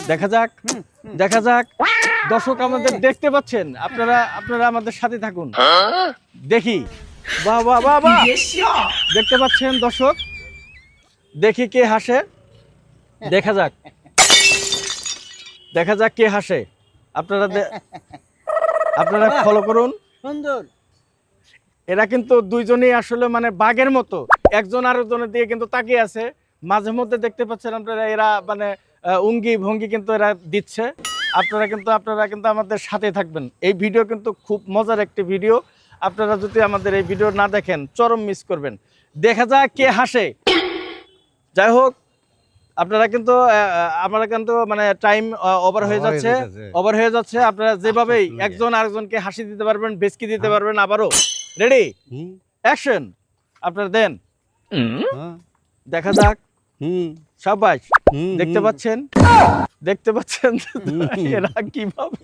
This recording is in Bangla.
দেখা যাক দেখা যাক দর্শক আমাদের দেখতে পাচ্ছেন, আপনারা আমাদের সাথে থাকুন, দেখি। বাহ বাহ বাহ বাহ, দেখতে পাচ্ছেন দর্শক, দেখি কে হাসে, দেখা যাক কে হাসে। আপনারা ফলো করুন। সুন্দর। এরা কিন্তু দুইজনেই আসলে মানে বাঘের মতো, একজন আরেকজনের দিকে কিন্তু তাকিয়ে আছে। মাঝে মধ্যে দেখতে পাচ্ছেন আপনারা এরা মানে অঙ্গি ভঙ্গি কিন্তু এরা দিচ্ছে। আপনারা কিন্তু আমাদের সাথে থাকবেন। এই ভিডিও কিন্তু খুব মজার একটি ভিডিও। আপনারা যদি আমাদের এই ভিডিও না দেখেন চরম মিস করবেন। দেখা যাক কে হাসে। যাই হোক, আপনারা কিন্তু আমরা কিন্তু মানে টাইম ওভার হয়ে যাচ্ছে। আপনারা যেভাবেই একজন আরেকজনকে হাসি দিতে পারবেন, বেচকি দিতে পারবেন। আবারও রেডি, অ্যাকশন। আপনারা দেন, দেখা যাক। সবাই দেখতে পাচ্ছেন এরা কিভাবে